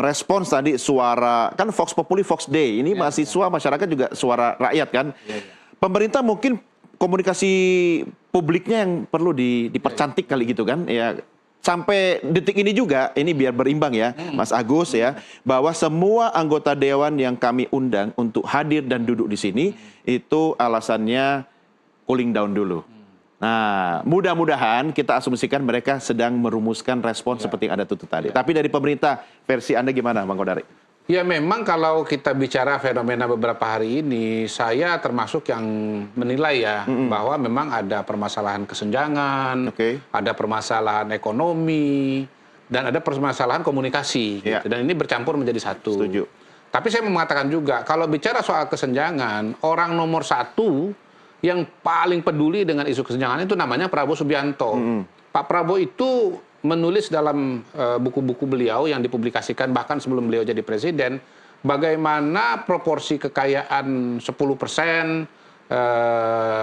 respons tadi suara, kan Vox Populi, Vox Day, ini mahasiswa, masyarakat juga suara rakyat kan. Pemerintah mungkin komunikasi publiknya yang perlu dipercantik kali gitu kan. Ya, sampai detik ini juga, ini biar berimbang ya, Mas Agus ya, bahwa semua anggota dewan yang kami undang untuk hadir dan duduk di sini, itu alasannya cooling down dulu. Nah, mudah-mudahan kita asumsikan mereka sedang merumuskan respon seperti yang Anda tuntut tadi. Tapi dari pemerintah, versi Anda gimana, Bang Kodari? Ya memang kalau kita bicara fenomena beberapa hari ini, saya termasuk yang menilai ya bahwa memang ada permasalahan kesenjangan, ada permasalahan ekonomi, dan ada permasalahan komunikasi. Gitu. Dan ini bercampur menjadi satu. Setuju. Tapi saya mau mengatakan juga, kalau bicara soal kesenjangan, orang nomor satu yang paling peduli dengan isu kesenjangan itu namanya Prabowo Subianto. Pak Prabowo itu menulis dalam buku-buku beliau yang dipublikasikan bahkan sebelum beliau jadi presiden, bagaimana proporsi kekayaan 10%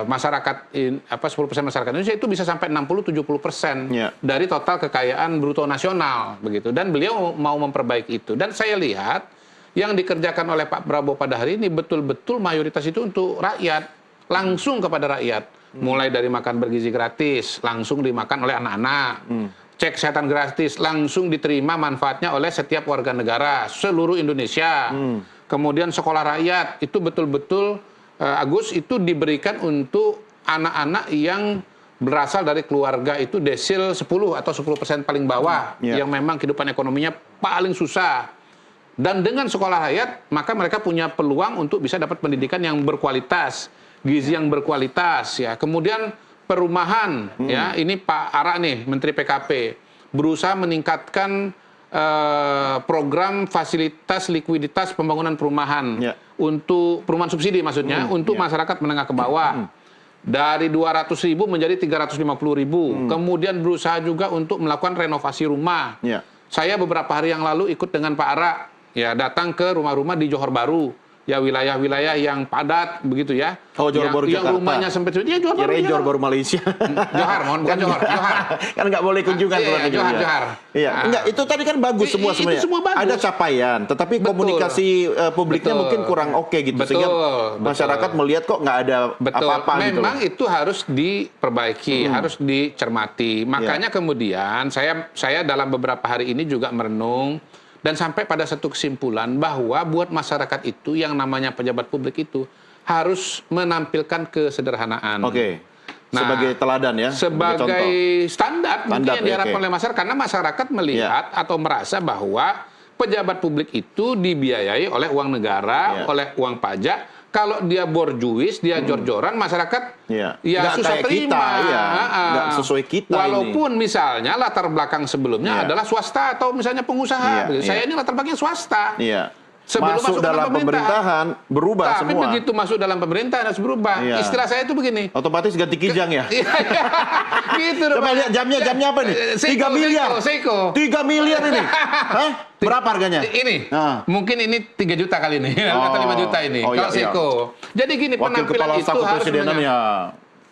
masyarakat 10% masyarakat Indonesia itu bisa sampai 60-70% dari total kekayaan bruto nasional begitu. Dan beliau mau memperbaiki itu. Dan saya lihat yang dikerjakan oleh Pak Prabowo pada hari ini betul-betul mayoritas itu untuk rakyat. Langsung kepada rakyat, mulai dari makan bergizi gratis, langsung dimakan oleh anak-anak, cek kesehatan gratis, langsung diterima manfaatnya oleh setiap warga negara seluruh Indonesia. Kemudian sekolah rakyat, itu betul-betul, Agus, itu diberikan untuk anak-anak yang berasal dari keluarga itu desil 10 atau 10% paling bawah, yang memang kehidupan ekonominya paling susah. Dan dengan sekolah rakyat, maka mereka punya peluang untuk bisa dapat pendidikan yang berkualitas, gizi yang berkualitas ya. Kemudian perumahan ya, ini Pak Ara nih, Menteri PKP, berusaha meningkatkan program fasilitas likuiditas pembangunan perumahan untuk perumahan subsidi maksudnya untuk masyarakat menengah ke bawah. Dari 200.000 menjadi 350.000. Kemudian berusaha juga untuk melakukan renovasi rumah. Saya beberapa hari yang lalu ikut dengan Pak Ara ya, datang ke rumah-rumah di Johor Bahru. Ya, wilayah-wilayah yang padat begitu ya. Oh, Johor Bahru yang Jakarta. rumahnya sempit. Ya, Johor Bahru. Johor Bahru Malaysia. Johor, mohon bukan Johor. Kan nggak boleh kunjungan kalau ke Johor. Iya, enggak, itu tadi kan bagus semua sebenarnya. Semua bagus. Ada capaian, tetapi komunikasi publiknya mungkin kurang oke gitu. Sehingga masyarakat melihat kok nggak ada apa-apa gitu. Memang itu harus diperbaiki, harus dicermati. Makanya kemudian saya dalam beberapa hari ini juga merenung dan sampai pada satu kesimpulan bahwa buat masyarakat itu yang namanya pejabat publik itu harus menampilkan kesederhanaan. Nah, sebagai teladan ya. Sebagai standar mungkin yang diharapkan oleh masyarakat. Karena masyarakat melihat atau merasa bahwa pejabat publik itu dibiayai oleh uang negara, oleh uang pajak. Kalau dia borjuis, dia jor-joran, masyarakat ya susah terima. Nggak sesuai kita. Walaupun misalnya latar belakang sebelumnya adalah swasta atau misalnya pengusaha. Saya ini latar belakangnya swasta. Sebelum masuk dalam pemerintahan berubah semua. Tapi begitu masuk dalam pemerintahan harus berubah. Istilah saya itu begini. Otomatis ganti kijang ya. Gitu. Coba lihat jamnya apa nih? 3 miliar. 3 miliar ini. Hah? Berapa harganya? Ini. Mungkin ini 3 juta kali ini. Atau 5 juta ini. Kalau Seiko. Jadi gini, penampilan itu harus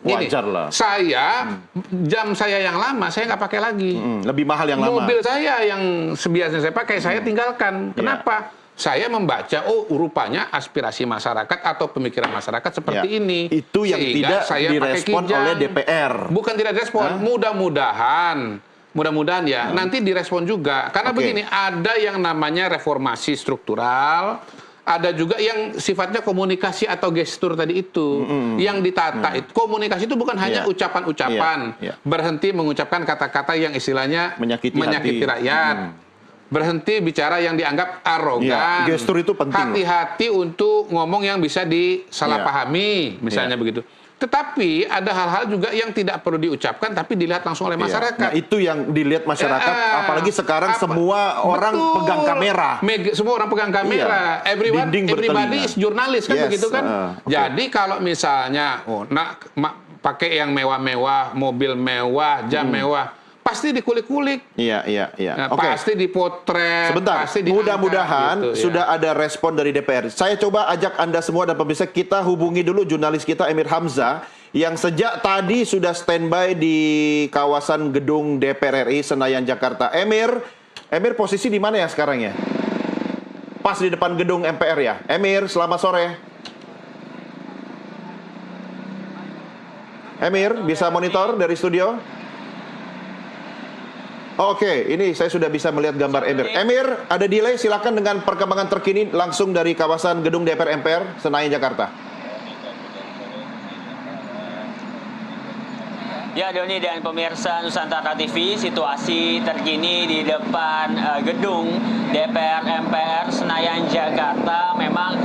wajar lah. Saya, jam saya yang lama, saya nggak pakai lagi. Lebih mahal yang lama. Mobil saya yang biasanya saya pakai, saya tinggalkan. Kenapa? Saya membaca, oh rupanya aspirasi masyarakat atau pemikiran masyarakat seperti ini. Itu yang tidak direspon oleh DPR. Bukan tidak direspon, mudah-mudahan ya, nanti direspon juga. Karena begini, ada yang namanya reformasi struktural, ada juga yang sifatnya komunikasi atau gestur tadi itu, yang ditata. Komunikasi itu bukan hanya ucapan-ucapan, berhenti mengucapkan kata-kata yang istilahnya menyakiti rakyat. Berhenti bicara yang dianggap arogan. Gestur itu penting. Hati-hati untuk ngomong yang bisa disalahpahami, misalnya begitu. Tetapi ada hal-hal juga yang tidak perlu diucapkan tapi dilihat langsung oleh masyarakat. Nah, itu yang dilihat masyarakat, apalagi sekarang semua orang pegang kamera. Semua orang pegang kamera. Everybody is jurnalis kan begitu kan. Jadi kalau misalnya pakai yang mewah-mewah, mobil mewah, jam mewah, pasti dikulik-kulik. Pasti dipotret. Sebentar, mudah-mudahan gitu, sudah ada respon dari DPR. Saya coba ajak Anda semua dan pemirsa, kita hubungi dulu jurnalis kita Emir Hamzah, yang sejak tadi sudah standby di kawasan gedung DPR RI Senayan, Jakarta. Emir posisi di mana ya sekarang ya? pas di depan gedung MPR ya. Emir, selamat sore. Emir, bisa monitor dari studio? Oke, ini saya sudah bisa melihat gambar Emir. Emir, ada delay, silakan dengan perkembangan terkini langsung dari kawasan gedung DPR MPR, Senayan, Jakarta. Ya, Doni dan pemirsa Nusantara TV, situasi terkini di depan gedung DPR MPR Senayan, Jakarta memang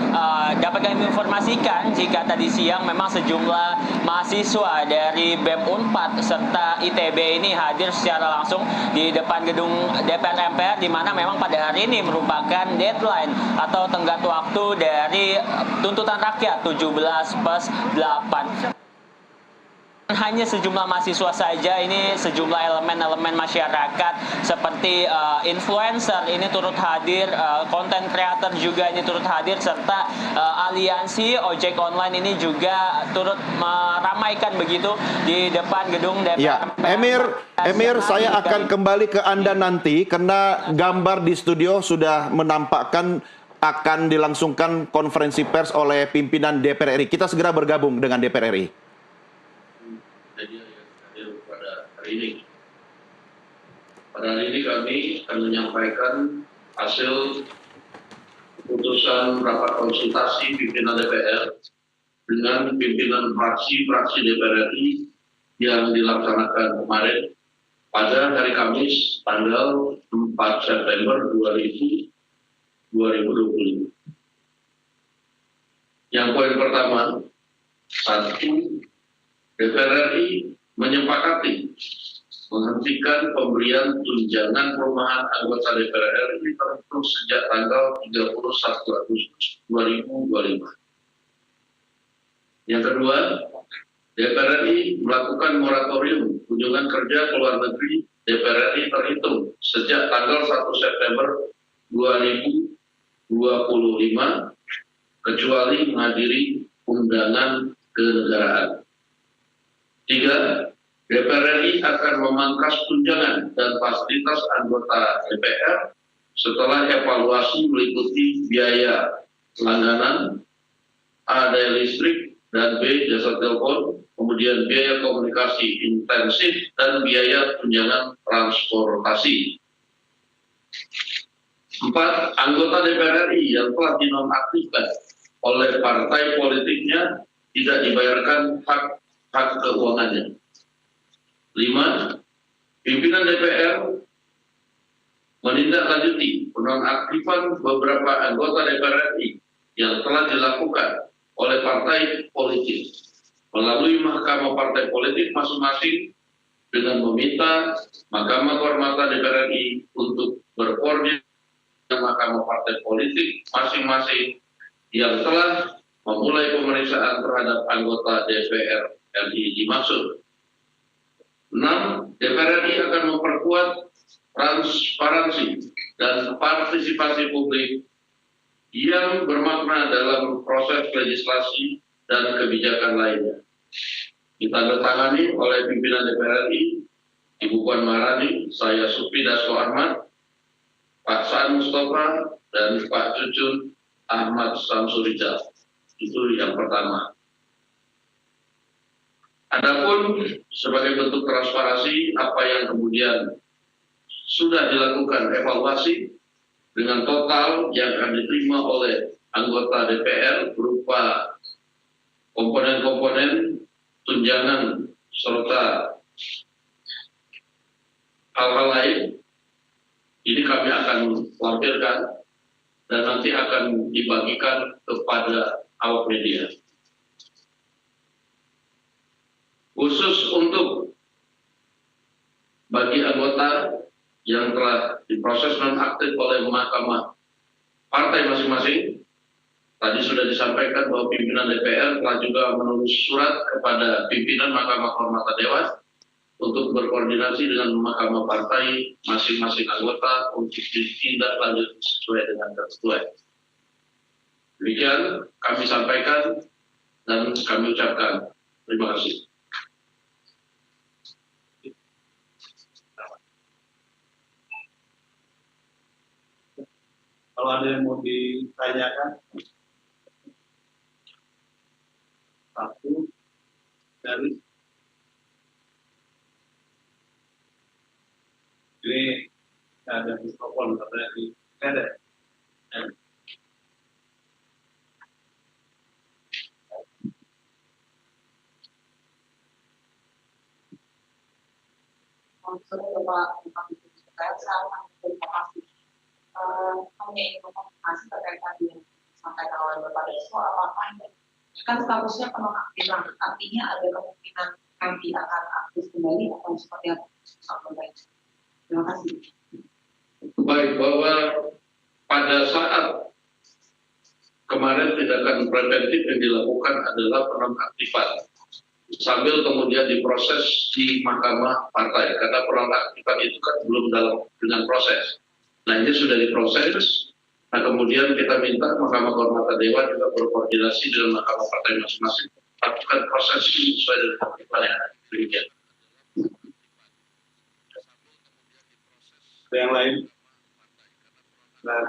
dapat kami informasikan jika tadi siang memang sejumlah mahasiswa dari BEM Unpad serta ITB ini hadir secara langsung di depan gedung DPR MPR, di mana memang pada hari ini merupakan deadline atau tenggat waktu dari tuntutan rakyat 17+8. Hanya sejumlah mahasiswa saja, ini sejumlah elemen-elemen masyarakat seperti influencer ini turut hadir, content creator juga ini turut hadir, serta aliansi ojek online ini juga turut meramaikan begitu di depan gedung DPR. Ya, Emir, saya akan kembali ke Anda nanti karena gambar di studio sudah menampakkan akan dilangsungkan konferensi pers oleh pimpinan DPR RI. Kita segera bergabung dengan DPR RI. Pada hari ini kami akan menyampaikan hasil keputusan rapat konsultasi pimpinan DPR dengan pimpinan fraksi-fraksi DPR RI yang dilaksanakan kemarin pada hari Kamis tanggal 4 September 2020. Yang poin pertama, 1. DPR RI menyepakati menghentikan pemberian tunjangan perumahan anggota DPR RI terhitung sejak tanggal 31 Agustus 2025. Yang kedua, DPR RI melakukan moratorium kunjungan kerja ke luar negeri DPR RI terhitung sejak tanggal 1 September 2025 kecuali menghadiri undangan kenegaraan. 3. DPR RI akan memangkas tunjangan dan fasilitas anggota DPR setelah evaluasi meliputi biaya langganan, A. daya listrik, dan B. jasa telepon, kemudian biaya komunikasi intensif, dan biaya tunjangan transportasi. 4. Anggota DPR RI yang telah dinonaktifkan oleh partai politiknya tidak dibayarkan hak keuangannya. 5. Pimpinan DPR menindaklanjuti penonaktifan beberapa anggota DPR RI yang telah dilakukan oleh partai politik melalui Mahkamah Partai Politik masing-masing dengan meminta Mahkamah Kehormatan DPR RI untuk berkoordinasi dengan Mahkamah Partai Politik masing-masing yang telah memulai pemeriksaan terhadap anggota DPR RI dimaksud. 6. DPR RI akan memperkuat transparansi dan partisipasi publik yang bermakna dalam proses legislasi dan kebijakan lainnya. Ditandatangani oleh pimpinan DPR RI, Ibu Puan Maharani, saya Supri Dasko Ahmad, Pak Saan Mustafa, dan Pak Cucun Ahmad Samsurijal. Itu yang pertama. Adapun sebagai bentuk transparansi apa yang kemudian sudah dilakukan evaluasi dengan total yang akan diterima oleh anggota DPR berupa komponen-komponen tunjangan serta hal-hal lain, ini kami akan lampirkan dan nanti akan dibagikan kepada awak media. Khusus untuk bagi anggota yang telah diproses nonaktif oleh Mahkamah Partai masing-masing, tadi sudah disampaikan bahwa pimpinan DPR telah juga menulis surat kepada pimpinan Mahkamah Kehormatan Dewan untuk berkoordinasi dengan Mahkamah Partai masing-masing anggota untuk ditindaklanjuti sesuai dengan ketentuan. Demikian kami sampaikan dan kami ucapkan terima kasih. Kalau ada yang mau ditanyakan, satu dari ini ada mikrofon katanya di ada. Hanya informasi terkait tadi yang disampaikan oleh Bapak Deso, apakah kan statusnya penonaktifan, artinya ada kemungkinan nanti akan aktif kembali atau seperti apa? Terima kasih. Baik, bahwa pada saat kemarin tindakan preventif yang dilakukan adalah penonaktifan sambil kemudian diproses di Mahkamah Partai, karena penonaktifan itu kan belum dengan proses. Nah, ini sudah diproses. Nah, kemudian kita minta Mahkamah Kehormatan Dewan juga berkoordinasi dengan Mahkamah Partai masing-masing lakukan proses ini sesuai dengan ketentuan yang ada. Demikian. Ada yang lain? Nah,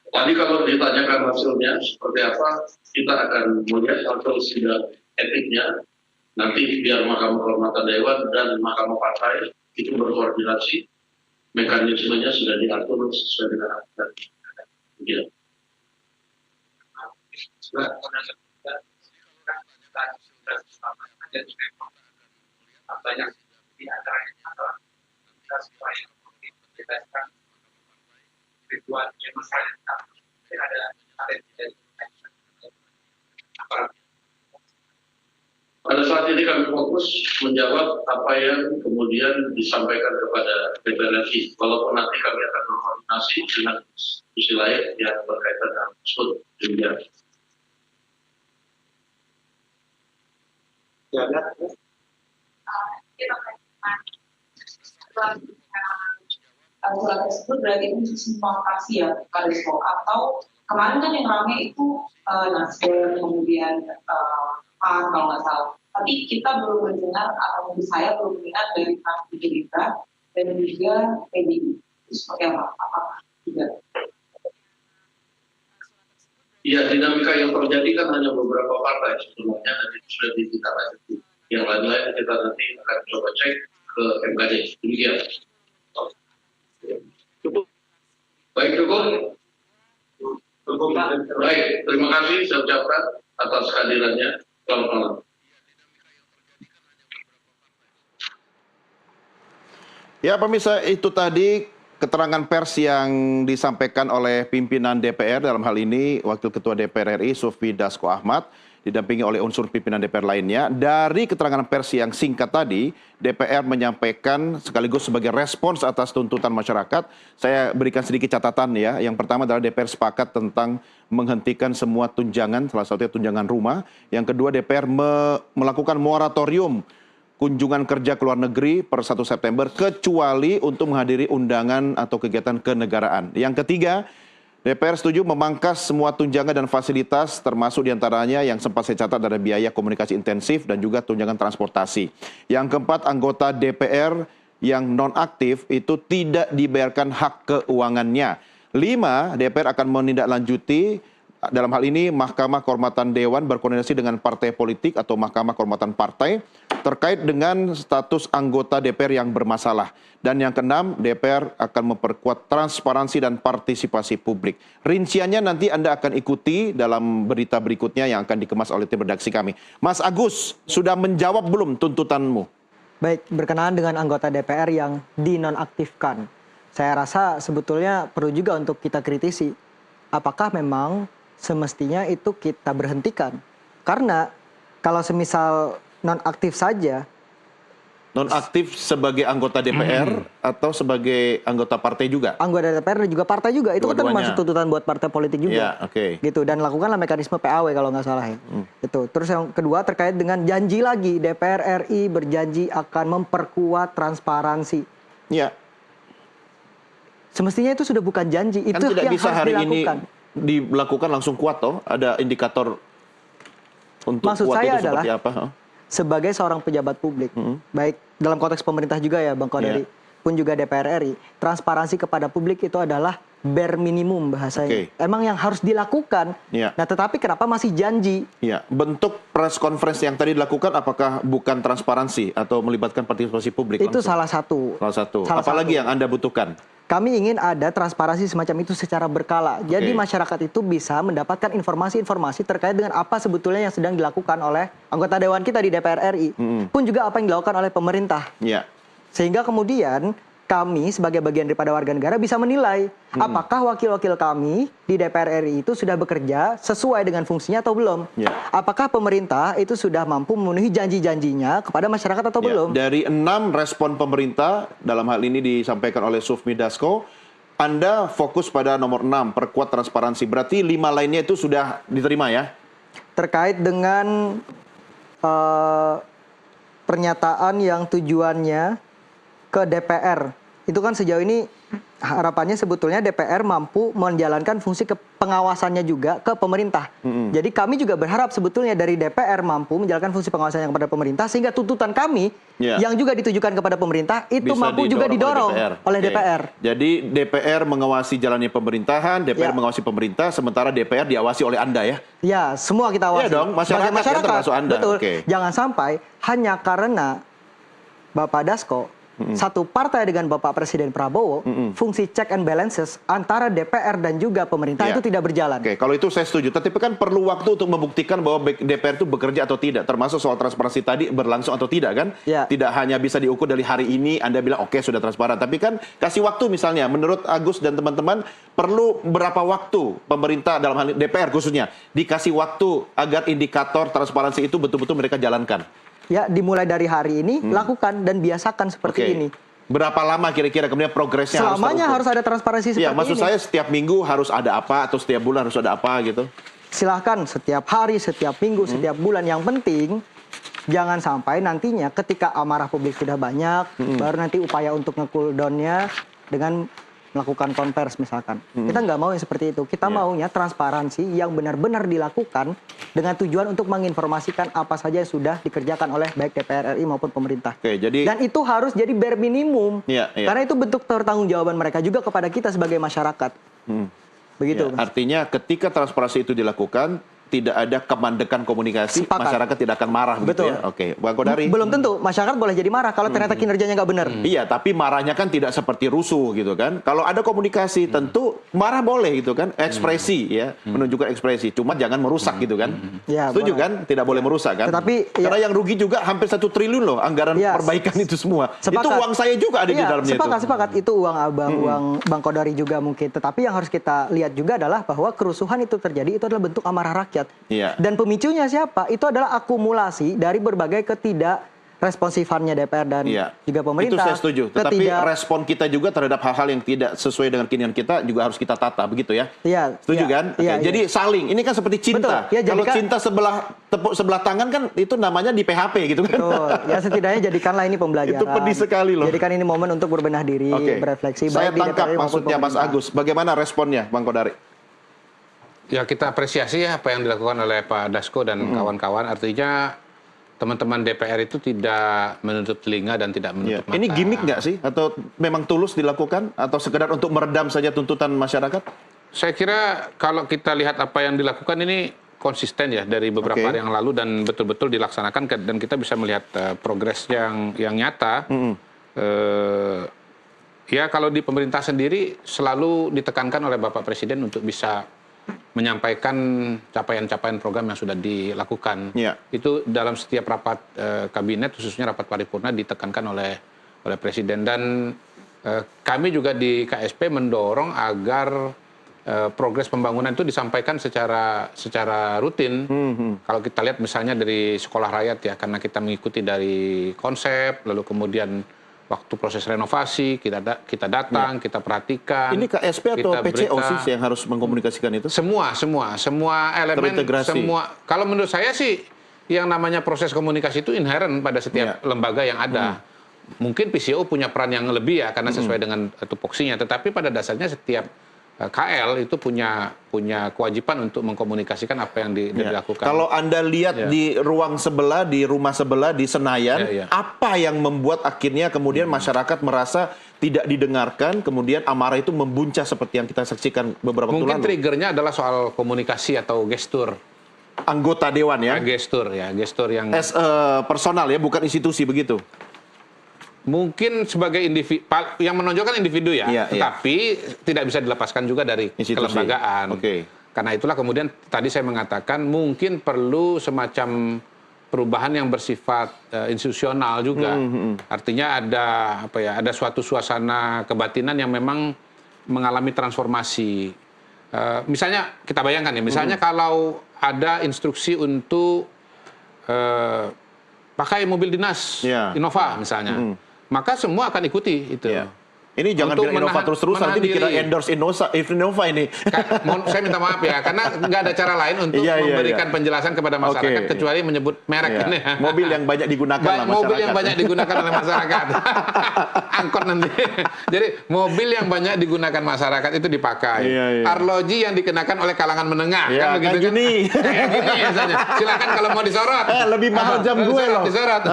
tadi kalau ditanyakan hasilnya seperti apa, kita akan melihat hasil sidang etiknya. Nanti biar Mahkamah Kehormatan Dewan dan Mahkamah Partai itu berkoordinasi, mekanismenya sudah diatur sesuai dengan aturan. Ya. Pada saat ini kami fokus menjawab apa yang kemudian disampaikan kepada DPR RI. Walaupun nanti kami akan berkoordinasi dengan institusi lain yang berkaitan dengan tersebut. Demikian. ya ada. Surat tersebut berarti itu simpang kasih ya Pak Deso, atau kemarin kan yang ramai itu Nasdem, kemudian PAN kalau nggak salah. Tapi kita belum mendengar, atau mungkin saya belum mendengar dari fraksi Gerindra dan juga PDI. Itu seperti apa? Apakah tidak? Ya, dinamika yang terjadi kan hanya beberapa partai sebelumnya, dan itu sudah ditindaklanjuti. Yang lain-lain kita nanti akan coba cek ke MKD. Demikian. Cukup. Baik, cukup. Baik, terima kasih saya ucapkan atas kehadirannya. Selamat malam. Ya pemirsa, itu tadi keterangan pers yang disampaikan oleh pimpinan DPR, dalam hal ini Wakil Ketua DPR RI Sufmi Dasko Ahmad, didampingi oleh unsur pimpinan DPR lainnya. Dari keterangan pers yang singkat tadi, DPR menyampaikan sekaligus sebagai respons atas tuntutan masyarakat. Saya berikan sedikit catatan ya. Yang pertama adalah DPR sepakat tentang menghentikan semua tunjangan, salah satunya tunjangan rumah. Yang kedua, DPR melakukan moratorium kunjungan kerja ke luar negeri per 1 September kecuali untuk menghadiri undangan atau kegiatan kenegaraan. Yang ketiga, DPR setuju memangkas semua tunjangan dan fasilitas termasuk diantaranya yang sempat saya catat ada biaya komunikasi intensif dan juga tunjangan transportasi. Yang keempat, anggota DPR yang nonaktif itu tidak dibayarkan hak keuangannya. 5, DPR akan menindaklanjuti dalam hal ini Mahkamah Kehormatan Dewan berkoordinasi dengan partai politik atau Mahkamah Kehormatan Partai terkait dengan status anggota DPR yang bermasalah. Dan yang keenam, DPR akan memperkuat transparansi dan partisipasi publik. Rinciannya nanti Anda akan ikuti dalam berita berikutnya yang akan dikemas oleh tim redaksi kami. Mas Agus, sudah menjawab belum tuntutanmu? Baik, berkenaan dengan anggota DPR yang dinonaktifkan. Saya rasa sebetulnya perlu juga untuk kita kritisi. Apakah memang semestinya itu kita berhentikan? Karena kalau semisal nonaktif saja. Nonaktif sebagai anggota DPR atau sebagai anggota partai juga? Anggota DPR dan juga partai juga. Itu kan termasuk tuntutan buat partai politik juga. Ya, oke. Gitu, dan lakukanlah mekanisme PAW kalau nggak salah ya. Itu. Terus yang kedua terkait dengan janji lagi. DPR RI berjanji akan memperkuat transparansi. Ya. Semestinya itu sudah bukan janji. Kan itu tidak yang bisa harus hari dilakukan. ini dilakukan langsung kuat toh? Ada indikator untuk maksud kuat saya itu adalah seperti apa? sebagai seorang pejabat publik, baik dalam konteks pemerintah juga ya Bang Kodari, pun juga DPR RI, transparansi kepada publik itu adalah bare minimum bahasanya. Emang yang harus dilakukan. Nah, tetapi kenapa masih janji? Ya, bentuk press conference yang tadi dilakukan apakah bukan transparansi atau melibatkan partisipasi publik? Itu langsung? salah satu. Apalagi yang Anda butuhkan? Kami ingin ada transparansi semacam itu secara berkala. Jadi masyarakat itu bisa mendapatkan informasi-informasi terkait dengan apa sebetulnya yang sedang dilakukan oleh anggota dewan kita di DPR RI. Pun juga apa yang dilakukan oleh pemerintah. Sehingga kemudian kami sebagai bagian daripada warga negara bisa menilai apakah wakil-wakil kami di DPR RI itu sudah bekerja sesuai dengan fungsinya atau belum. Apakah pemerintah itu sudah mampu memenuhi janji-janjinya kepada masyarakat atau belum. Dari 6 respon pemerintah, dalam hal ini disampaikan oleh Sufmi Dasko, Anda fokus pada nomor 6, perkuat transparansi. Berarti 5 lainnya itu sudah diterima ya? Terkait dengan pernyataan yang tujuannya ke DPR. Itu kan sejauh ini harapannya sebetulnya DPR mampu menjalankan fungsi pengawasannya juga ke pemerintah. Jadi kami juga berharap sebetulnya dari DPR mampu menjalankan fungsi pengawasannya kepada pemerintah sehingga tuntutan kami yang juga ditujukan kepada pemerintah itu bisa mampu juga didorong oleh DPR. Jadi DPR mengawasi jalannya pemerintahan, DPR mengawasi pemerintah, sementara DPR diawasi oleh Anda ya? Ya, semua kita awasi. Iya dong, masyarakat yang termasuk Anda. Betul. Jangan sampai hanya karena Bapak Dasko satu partai dengan Bapak Presiden Prabowo, fungsi check and balances antara DPR dan juga pemerintah itu tidak berjalan. Kalau itu saya setuju. Tapi kan perlu waktu untuk membuktikan bahwa DPR itu bekerja atau tidak. Termasuk soal transparansi tadi berlangsung atau tidak kan? Tidak hanya bisa diukur dari hari ini Anda bilang oke, sudah transparan. Tapi kan kasih waktu misalnya. Menurut Agus dan teman-teman perlu berapa waktu pemerintah dalam hal DPR khususnya dikasih waktu agar indikator transparansi itu betul-betul mereka jalankan. Ya, dimulai dari hari ini, lakukan dan biasakan seperti ini. Berapa lama kira-kira kemudian progresnya selamanya harus ada transparansi seperti ini. Ya, maksud saya setiap minggu harus ada apa, atau setiap bulan harus ada apa gitu? Silahkan setiap hari, setiap minggu, setiap bulan. Yang penting, jangan sampai nantinya ketika amarah publik sudah banyak, baru nanti upaya untuk nge-cool down-nya dengan melakukan konvers misalkan. Kita nggak mau yang seperti itu. Kita maunya transparansi yang benar-benar dilakukan dengan tujuan untuk menginformasikan apa saja yang sudah dikerjakan oleh baik DPR RI maupun pemerintah. Dan itu harus jadi bare minimum. Karena itu bentuk pertanggungjawaban mereka juga kepada kita sebagai masyarakat. Begitu. Artinya ketika transparansi itu dilakukan, tidak ada kemandekan komunikasi, masyarakat tidak akan marah begitu ya. Bang Kodari. Belum tentu, masyarakat boleh jadi marah kalau ternyata kinerjanya nggak benar. Iya, tapi marahnya kan tidak seperti rusuh gitu kan. Kalau ada komunikasi tentu marah boleh gitu kan, ekspresi ya, menunjukkan ekspresi. Cuma jangan merusak gitu kan. Setuju kan? Tidak boleh merusak kan. Tetapi karena yang rugi juga hampir 1 triliun loh anggaran perbaikan itu semua. Itu uang saya juga ada di dalamnya itu. Sepakat, itu uang abang, uang Bang Kodari juga mungkin. Tetapi yang harus kita lihat juga adalah bahwa kerusuhan itu terjadi itu adalah bentuk amarah rakyat. Dan pemicunya siapa? Itu adalah akumulasi dari berbagai responsifannya DPR dan juga pemerintah. Itu saya setuju. Tetapi respon kita juga terhadap hal-hal yang tidak sesuai dengan keinginan kita juga harus kita tata, begitu ya? Setuju kan? Jadi saling. Ini kan seperti cinta. Kalau cinta tepuk sebelah tangan kan itu namanya di PHP gitu kan? Betul. Ya setidaknya jadikanlah ini pembelajaran. Itu pedih sekali loh. Jadikan ini momen untuk berbenah diri, berefleksi. Saya tangkap maksudnya Mas Agus. Bagaimana responnya, Bang Kodari? Ya kita apresiasi ya apa yang dilakukan oleh Pak Dasko dan kawan-kawan. Artinya teman-teman DPR itu tidak menutup telinga dan tidak menutup mata. Ini gimmick nggak sih? Atau memang tulus dilakukan? Atau sekedar untuk meredam saja tuntutan masyarakat? Saya kira kalau kita lihat apa yang dilakukan ini konsisten ya dari beberapa hari yang lalu dan betul-betul dilaksanakan dan kita bisa melihat progres yang nyata. Ya kalau di pemerintah sendiri selalu ditekankan oleh Bapak Presiden untuk bisa menyampaikan capaian-capaian program yang sudah dilakukan. Itu dalam setiap rapat kabinet, khususnya rapat paripurna ditekankan oleh Presiden. Dan kami juga di KSP mendorong agar progres pembangunan itu disampaikan secara rutin. Kalau kita lihat misalnya dari sekolah rakyat ya, karena kita mengikuti dari konsep, lalu kemudian waktu proses renovasi, kita datang, kita perhatikan. Ini KSP atau PCO sih yang harus mengkomunikasikan itu? Semua elemen, semua. Kalau menurut saya sih, yang namanya proses komunikasi itu inherent pada setiap lembaga yang ada. Mungkin PCO punya peran yang lebih ya, karena sesuai dengan tupoksinya. Tetapi pada dasarnya setiap KL itu punya kewajiban untuk mengkomunikasikan apa yang dilakukan. Kalau Anda lihat di ruang sebelah, di rumah sebelah di Senayan, apa yang membuat akhirnya kemudian masyarakat merasa tidak didengarkan, kemudian amarah itu membuncah seperti yang kita saksikan beberapa waktu lalu? Mungkin triggernya adalah soal komunikasi atau gestur. Anggota dewan ya? Gestur yang personal ya, bukan institusi begitu? Mungkin sebagai individu, yang menonjolkan individu tetapi tidak bisa dilepaskan juga dari institusi, kelembagaan. Karena itulah kemudian tadi saya mengatakan mungkin perlu semacam perubahan yang bersifat institusional juga. Artinya ada suatu suasana kebatinan yang memang mengalami transformasi. Misalnya kita bayangkan ya, misalnya kalau ada instruksi untuk pakai mobil dinas Innova misalnya. Maka semua akan ikuti itu. Ini jangan bilang Innova terus-terusan, nanti dikira endorse Innova ini. Saya minta maaf ya, karena nggak ada cara lain untuk memberikan penjelasan kepada masyarakat kecuali menyebut merek ini. Mobil yang banyak digunakan oleh masyarakat. Mobil yang banyak digunakan oleh masyarakat. Angkot nanti. Jadi mobil yang banyak digunakan masyarakat itu dipakai. Arloji yang dikenakan oleh kalangan menengah. Kan begitu kan? Kayak gini misalnya. Silakan kalau mau disorot. Lebih mahal jam gue loh. Disorot.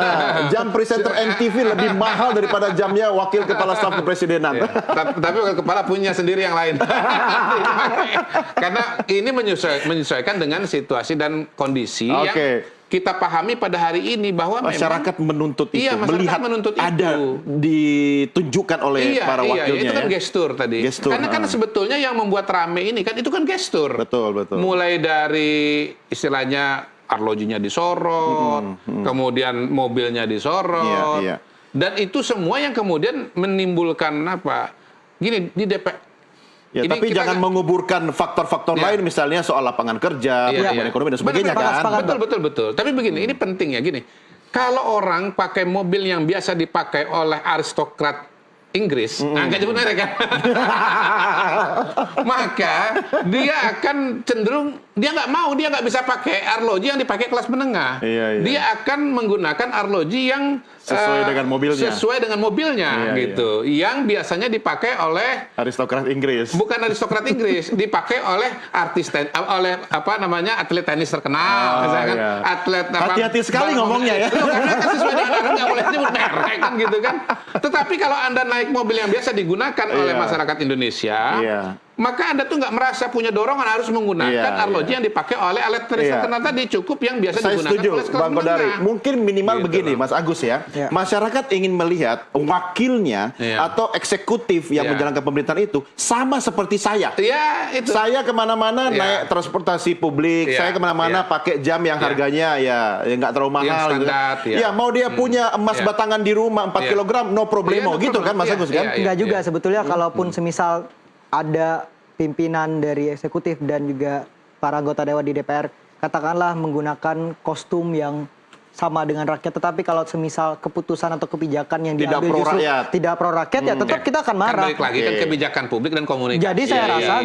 Jam presenter NTV lebih mahal daripada jamnya wakil kepala staf kepresidenan. Tapi kepala punya sendiri yang lain. Karena ini menyesuaikan dengan situasi dan kondisi yang kita pahami pada hari ini bahwa masyarakat menuntut itu, melihat ada ditunjukkan oleh para wakilnya. Itu kan gestur tadi. Karena sebetulnya yang membuat rame ini kan itu kan gestur. Betul. Mulai dari istilahnya arlojinya disorot, kemudian mobilnya disorot. Dan itu semua yang kemudian menimbulkan apa? Gini, di DPR. Tapi jangan menguburkan faktor-faktor lain, misalnya soal lapangan kerja, pertumbuhan ekonomi dan sebagainya kan. Betul. Tapi begini, ini penting ya, gini. Kalau orang pakai mobil yang biasa dipakai oleh aristokrat Inggris, nggak nyebut merek kan? Maka dia akan cenderung, dia nggak bisa pakai arloji yang dipakai kelas menengah. Dia akan menggunakan arloji yang sesuai dengan mobilnya gitu. Yang biasanya dipakai oleh aristokrat Inggris. Bukan aristokrat Inggris, dipakai oleh atlet tenis terkenal, misalkan atlet hati-hati sekali ngomongnya ya. Karena kan sesuai dengan nggak boleh disebut merek kan gitu kan. Tetapi kalau Anda naik mobil yang biasa digunakan oleh masyarakat Indonesia, maka Anda tuh nggak merasa punya dorongan harus menggunakan arloji yang dipakai oleh alat tenis terkenal tadi, cukup yang biasa digunakan oleh kelas Bang Kodari. menengah. Mungkin minimal begini, Mas Agus ya. Masyarakat ingin melihat wakilnya atau eksekutif yang menjalankan pemerintahan itu sama seperti saya. Saya kemana-mana naik transportasi publik, saya kemana-mana pakai jam yang harganya nggak terlalu mahal. Standar, mau dia punya emas batangan di rumah 4 kg, no problemo gitu kan Mas Agus kan? Enggak juga sebetulnya, kalaupun semisal ada pimpinan dari eksekutif dan juga para anggota dewan di DPR katakanlah menggunakan kostum yang sama dengan rakyat, tetapi kalau semisal keputusan atau kebijakan yang diambil justru tidak pro rakyat, ya tetap kita akan marah. Kan balik lagi kan kebijakan publik dan komunikasi. Jadi saya rasa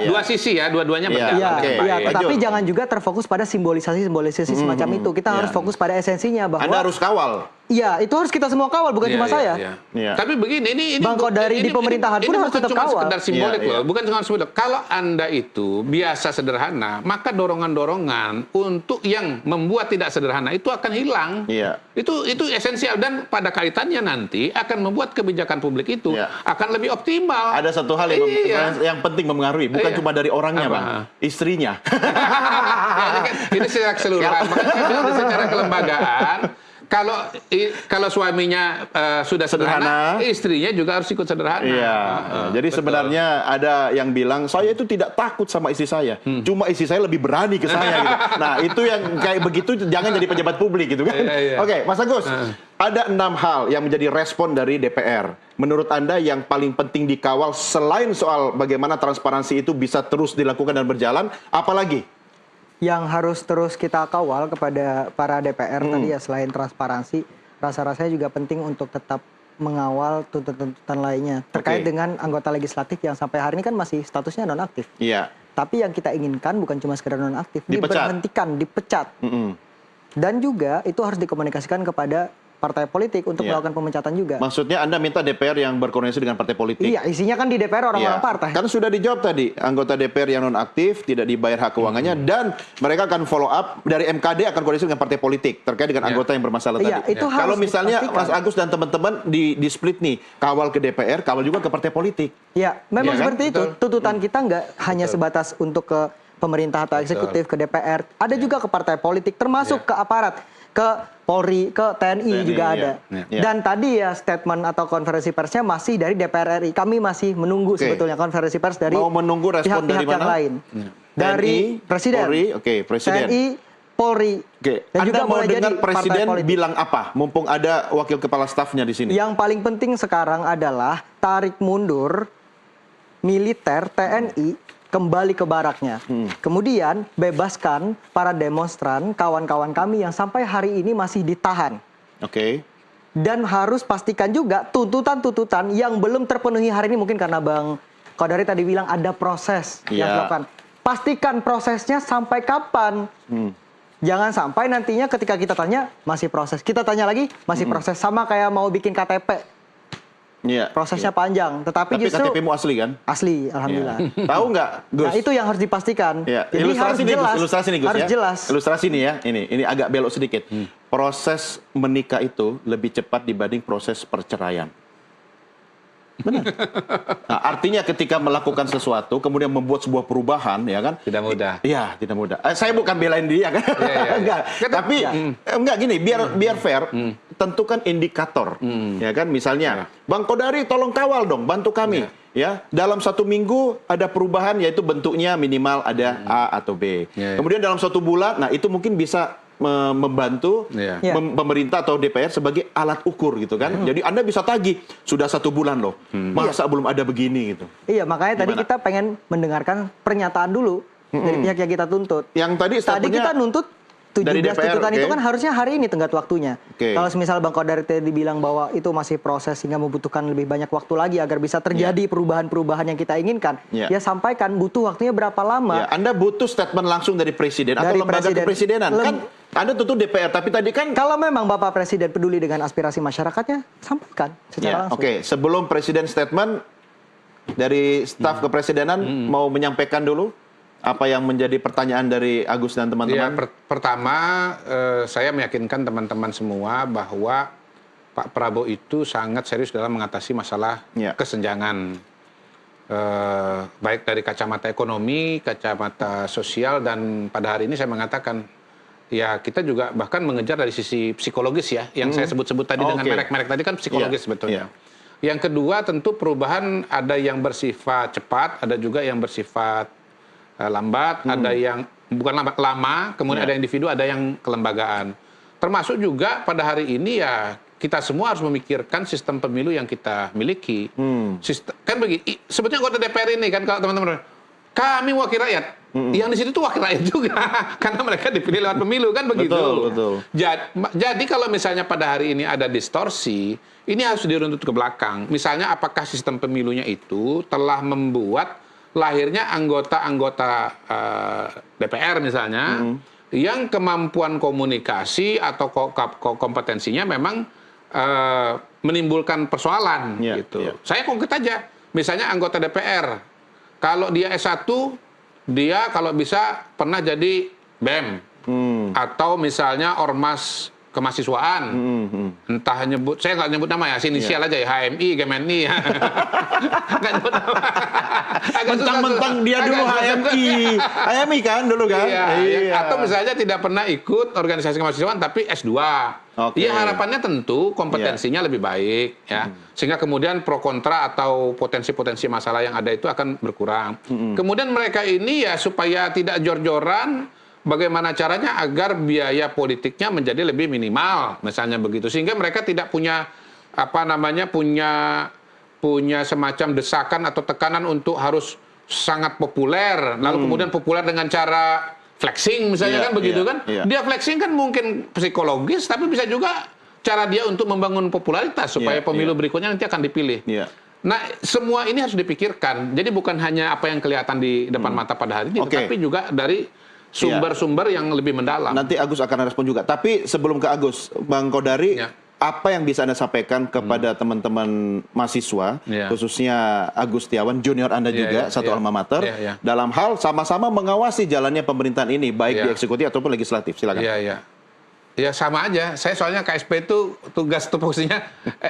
dua sisi ya, dua-duanya berjalan. Tetapi jangan juga terfokus pada simbolisasi semacam itu. Kita harus fokus pada esensinya bahwa Anda harus kawal. Iya, itu harus kita semua kawal, bukan cuma saya. Tapi begini, ini Bang Kodari di pemerintahan pun harus tetap kawal. Ini bukan cuma sekedar simbolik loh, bukan cuma simbolik. Kalau Anda itu biasa sederhana, maka dorongan-dorongan untuk yang membuat tidak sederhana itu akan hilang. Itu esensial, dan pada kaitannya nanti akan membuat kebijakan publik itu akan lebih optimal. Ada satu hal yang penting mempengaruhi, bukan cuma dari orangnya, Bang, istrinya. Ini secara keseluruhan, makanya secara kelembagaan. Kalau suaminya sudah sederhana, istrinya juga harus ikut sederhana. Jadi sebenarnya ada yang bilang saya itu tidak takut sama istri saya, cuma istri saya lebih berani ke saya. Gitu. Nah itu yang kayak begitu jangan jadi pejabat publik gitu kan. Oke, Mas Agus, ada 6 hal yang menjadi respon dari DPR. Menurut Anda yang paling penting dikawal selain soal bagaimana transparansi itu bisa terus dilakukan dan berjalan, apalagi? Yang harus terus kita kawal kepada para DPR tadi ya, selain transparansi, rasa-rasanya juga penting untuk tetap mengawal tuntutan lainnya terkait dengan anggota legislatif yang sampai hari ini kan masih statusnya nonaktif. Tapi yang kita inginkan bukan cuma sekedar nonaktif, diberhentikan, dipecat. Dan juga itu harus dikomunikasikan kepada partai politik untuk Iya. melakukan pemecatan juga. Maksudnya Anda minta DPR yang berkoordinasi dengan partai politik? Iya, isinya kan di DPR orang-orang Iya. partai. Kan sudah dijawab tadi, anggota DPR yang nonaktif tidak dibayar hak keuangannya dan mereka akan follow up dari MKD akan koordinasi dengan partai politik terkait dengan anggota yang bermasalah Iya, tadi. itu Kalau harus misalnya dipastikan. Mas Agus dan teman-teman di split nih, kawal ke DPR, kawal juga ke partai politik. Ya, memang Iya kan? seperti itu. Betul. Tuntutan kita nggak hanya sebatas untuk ke pemerintah atau eksekutif, ke DPR. Ada juga ke partai politik, termasuk ke aparat, ke Polri, ke TNI juga iya. ada. Iya. Dan tadi ya statement atau konferensi persnya masih dari DPR RI. Kami masih menunggu Oke. sebetulnya konferensi pers dari Mau menunggu respon dari pihak-pihak yang mana? lain. Dari TNI, Presiden, Polri, oke, Presiden. TNI, Polri. Oke, Dan Anda juga mau boleh jadi dengar partai Presiden politik. bilang apa? Mumpung ada wakil kepala stafnya di sini. Yang paling penting sekarang adalah tarik mundur militer TNI kembali ke baraknya. Kemudian bebaskan para demonstran, kawan-kawan kami yang sampai hari ini masih ditahan. Oke. Dan harus pastikan juga tuntutan-tuntutan yang belum terpenuhi hari ini, mungkin karena Bang Kodari tadi bilang ada proses yang Iya. dilakukan. Pastikan prosesnya sampai kapan. Jangan sampai nantinya ketika kita tanya masih proses. Kita tanya lagi masih proses, sama kayak mau bikin KTP. Iya. Prosesnya panjang, tetapi Tapi justru KTP-mu asli kan? asli, alhamdulillah. Iya. Tahu nggak, Gus? Nah, itu yang harus dipastikan. Ya, Jadi ilustrasi harus nih, jelas. Gus. Ilustrasi nih, Gus, harus ya. jelas. Ilustrasi nih ya. Ini agak belok sedikit. Proses menikah itu lebih cepat dibanding proses perceraian. Benar. Nah, artinya ketika melakukan sesuatu, kemudian membuat sebuah perubahan, ya kan? Tidak mudah. Iya, tidak mudah. Saya bukan belain dia kan? iya. Enggak. Tapi enggak gini, biar fair, tentukan indikator, ya kan? Misalnya, Bang Kodari tolong kawal dong, bantu kami. Ya, dalam 1 minggu ada perubahan, yaitu bentuknya minimal ada A atau B. Iya. Kemudian dalam 1 bulan, nah itu mungkin bisa membantu Iya. pemerintah atau DPR sebagai alat ukur gitu kan. Jadi Anda bisa tagih, sudah 1 bulan loh, masa belum ada begini gitu. Iya, makanya tadi Gimana? kita pengen mendengarkan pernyataan dulu dari pihak yang kita tuntut. Yang tadi Tadi statementnya kita nuntut 17 dari DPR, tuntutan itu oke. kan harusnya hari ini tenggat waktunya. Oke. Kalau misal Bang Kodari tadi bilang bahwa itu masih proses sehingga membutuhkan lebih banyak waktu lagi agar bisa terjadi perubahan-perubahan yang kita inginkan, Ya. ya sampaikan butuh waktunya berapa lama. ya, Anda butuh statement langsung dari presiden atau Dari lembaga presiden. kepresidenan. Kan Anda tuntut DPR, tapi tadi kan Kalau memang Bapak Presiden peduli dengan aspirasi masyarakatnya, sampaikan secara ya, langsung. oke, sebelum presiden statement dari staf kepresidenan mau menyampaikan dulu apa yang menjadi pertanyaan dari Agus dan Ya, teman-teman. pertama saya meyakinkan teman-teman semua bahwa Pak Prabowo itu sangat serius dalam mengatasi masalah Ya. kesenjangan. Baik dari kacamata ekonomi, kacamata sosial, dan pada hari ini saya mengatakan, ya kita juga bahkan mengejar dari sisi psikologis ya, yang saya sebut-sebut tadi dengan Oke. merek-merek tadi kan psikologis Iya, sebetulnya. iya. Yang kedua tentu perubahan ada yang bersifat cepat, ada juga yang bersifat lambat, ada yang bukan lambat, lama, kemudian ada individu, ada yang kelembagaan. Termasuk juga pada hari ini ya kita semua harus memikirkan sistem pemilu yang kita miliki. Kan begini, sebetulnya anggota DPR ini kan kalau teman-teman, kami wakil rakyat. Yang di situ tuh wakil rakyat juga, karena mereka dipilih lewat pemilu kan begitu. Betul. Jadi kalau misalnya pada hari ini ada distorsi, ini harus diruntut ke belakang. Misalnya apakah sistem pemilunya itu telah membuat lahirnya anggota-anggota DPR misalnya yang kemampuan komunikasi atau kompetensinya memang menimbulkan persoalan Iya, gitu. iya. Saya konkret aja, misalnya anggota DPR, kalau dia S1, dia kalau bisa pernah jadi BEM atau misalnya ormas kemahasiswaan, entah nyebut, saya nggak nyebut nama ya, inisial aja ya, HMI, GMNI, nggak nyebut nama. Agak susah, Mentang-mentang dia dulu agak susah. HMI kan dulu kan? Iya. Atau misalnya tidak pernah ikut organisasi kemahasiswaan tapi S2. Oke. Ya harapannya tentu kompetensinya lebih baik ya. Sehingga kemudian pro kontra atau potensi-potensi masalah yang ada itu akan berkurang. Kemudian mereka ini ya supaya tidak jor-joran, bagaimana caranya agar biaya politiknya menjadi lebih minimal, misalnya begitu, sehingga mereka tidak punya punya semacam desakan atau tekanan untuk harus sangat populer, lalu kemudian populer dengan cara flexing misalnya Iya, kan begitu iya, kan? iya. Dia flexing kan mungkin psikologis, tapi bisa juga cara dia untuk membangun popularitas supaya Iya, pemilu iya. berikutnya nanti akan dipilih. Iya. Nah, semua ini harus dipikirkan. Jadi bukan hanya apa yang kelihatan di depan mata pada hari ini, Oke. tapi juga dari sumber-sumber yang lebih mendalam. Nanti Agus akan respon juga. Tapi sebelum ke Agus, Bang Kodari, Ya. apa yang bisa Anda sampaikan kepada teman-teman mahasiswa, khususnya Agus Setiawan, junior Anda juga, satu alma mater, dalam hal sama-sama mengawasi jalannya pemerintahan ini, baik di eksekutif ataupun legislatif? Silakan. Ya sama aja. Saya soalnya KSP itu tugas tupoksinya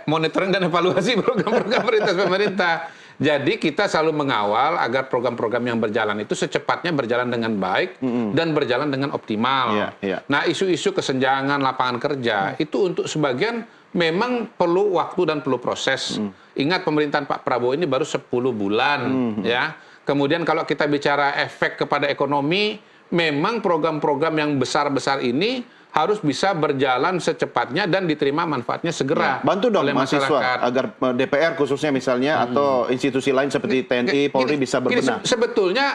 monitoring dan evaluasi program-program pemerintah. Jadi kita selalu mengawal agar program-program yang berjalan itu secepatnya berjalan dengan baik dan berjalan dengan optimal. Nah, isu-isu kesenjangan lapangan kerja itu untuk sebagian memang perlu waktu dan perlu proses. Ingat pemerintahan Pak Prabowo ini baru 10 bulan ya. Kemudian kalau kita bicara efek kepada ekonomi, memang program-program yang besar-besar ini harus bisa berjalan secepatnya dan diterima manfaatnya segera. Bantu dong oleh mahasiswa masyarakat agar DPR khususnya misalnya atau institusi lain seperti TNI, Polri bisa berbenah.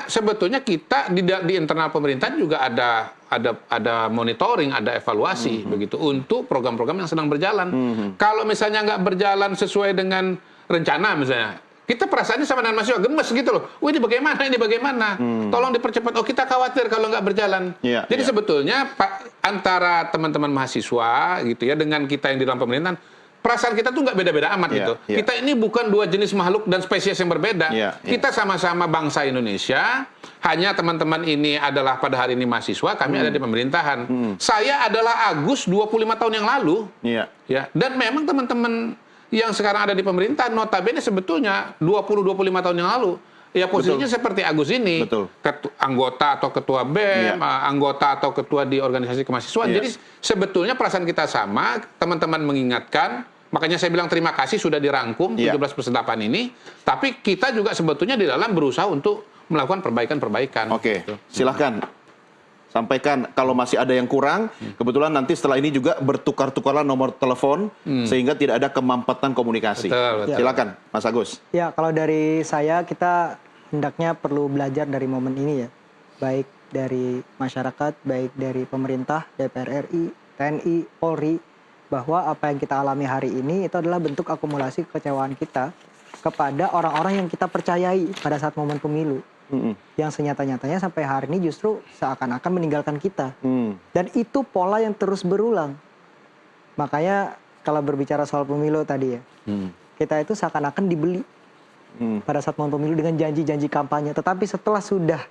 Sebetulnya kita di internal pemerintahan juga ada monitoring, ada evaluasi begitu untuk program-program yang sedang berjalan. Kalau misalnya nggak berjalan sesuai dengan rencana misalnya, kita perasaannya sama dengan mahasiswa gemes gitu loh. Ini bagaimana? Tolong dipercepat. Oh, kita khawatir kalau nggak berjalan. Jadi sebetulnya antara teman-teman mahasiswa gitu ya dengan kita yang di dalam pemerintahan, perasaan kita tuh nggak beda-beda amat gitu. Kita ini bukan dua jenis makhluk dan spesies yang berbeda. Kita sama-sama bangsa Indonesia. Hanya teman-teman ini adalah pada hari ini mahasiswa, kami ada di pemerintahan. Saya adalah Agus 25 tahun yang lalu. Ya, dan memang teman-teman yang sekarang ada di pemerintahan notabene sebetulnya 20-25 tahun yang lalu ya posisinya seperti Agus ini, anggota atau ketua BEM, anggota atau ketua di organisasi kemahasiswaan. Jadi sebetulnya perasaan kita sama, teman-teman mengingatkan, makanya saya bilang terima kasih sudah dirangkum 17+8 ini, tapi kita juga sebetulnya di dalam berusaha untuk melakukan perbaikan-perbaikan. Oke, silahkan sampaikan kalau masih ada yang kurang. Kebetulan nanti setelah ini juga bertukar-tukarlah nomor telepon sehingga tidak ada kemampatan komunikasi. Betul. Silakan, Mas Agus. Ya, kalau dari saya kita hendaknya perlu belajar dari momen ini ya, baik dari masyarakat, baik dari pemerintah, DPR RI, TNI, Polri, bahwa apa yang kita alami hari ini itu adalah bentuk akumulasi kekecewaan kita kepada orang-orang yang kita percayai pada saat momen pemilu. Yang senyata-nyatanya sampai hari ini justru seakan-akan meninggalkan kita. Dan itu pola yang terus berulang. Makanya kalau berbicara soal pemilu tadi ya, kita itu seakan-akan dibeli pada saat momen pemilu dengan janji-janji kampanye. Tetapi setelah sudah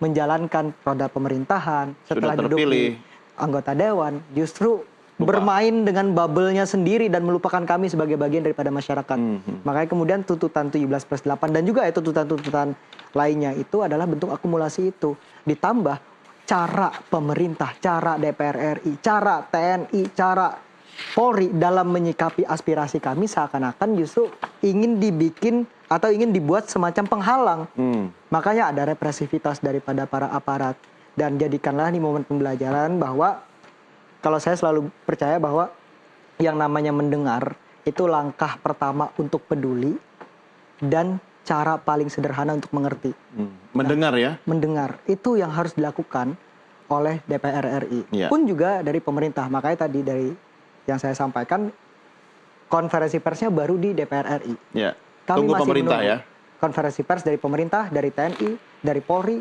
menjalankan roda pemerintahan, setelah duduk di anggota dewan, justru bermain dengan bubble-nya sendiri dan melupakan kami sebagai bagian daripada masyarakat. Makanya kemudian tuntutan 17+8 dan juga itu tuntutan-tuntutan lainnya itu adalah bentuk akumulasi itu. Ditambah cara pemerintah, cara DPR RI, cara TNI, cara Polri dalam menyikapi aspirasi kami seakan-akan justru ingin dibikin atau ingin dibuat semacam penghalang. Makanya ada represivitas daripada para aparat. Dan jadikanlah ini momen pembelajaran bahwa kalau saya selalu percaya bahwa yang namanya mendengar itu langkah pertama untuk peduli dan cara paling sederhana untuk mengerti. Mendengar ya? Mendengar. Itu yang harus dilakukan oleh DPR RI. Pun juga dari pemerintah. Makanya tadi dari yang saya sampaikan, konferensi persnya baru di DPR RI. Kami Tunggu masih pemerintah menunggu konferensi pers dari pemerintah, dari TNI, dari Polri,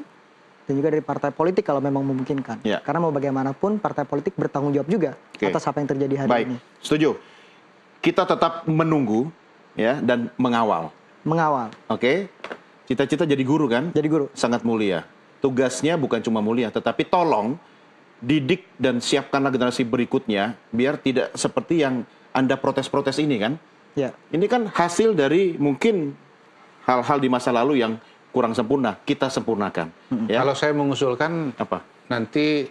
dan juga dari partai politik kalau memang memungkinkan. Karena mau bagaimanapun partai politik bertanggung jawab juga atas apa yang terjadi hari ini. Setuju. Kita tetap menunggu ya dan mengawal. Cita-cita jadi guru kan? Jadi guru. Sangat mulia. Tugasnya bukan cuma mulia, tetapi tolong didik dan siapkanlah generasi berikutnya biar tidak seperti yang Anda protes-protes ini kan? Ini kan hasil dari mungkin hal-hal di masa lalu yang kurang sempurna, kita sempurnakan. Kalau saya mengusulkan nanti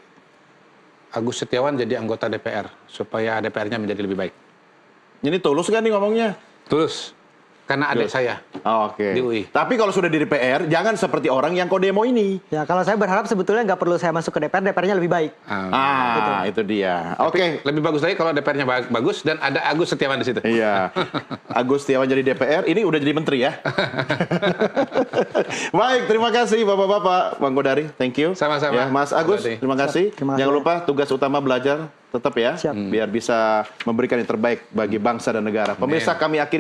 Agus Setiawan jadi anggota DPR supaya DPR-nya menjadi lebih baik. Ini tulus kan nih ngomongnya? Tulus. Karena adik saya di UI. Tapi kalau sudah di DPR, jangan seperti orang yang demo ini. Ya, kalau saya berharap sebetulnya nggak perlu saya masuk ke DPR, DPR-nya lebih baik. Itu dia. Lebih bagus lagi kalau DPR-nya bagus dan ada Agus Setiawan di situ. Iya. Agus Setiawan jadi DPR, ini udah jadi menteri ya. Baik, terima kasih Bapak-Bapak. Bang Godari, thank you. Sama-sama. Ya, Mas Agus, terima kasih. Jangan lupa tugas utama belajar tetap ya. Biar bisa memberikan yang terbaik bagi bangsa dan negara. Pemirsa, kami akhiri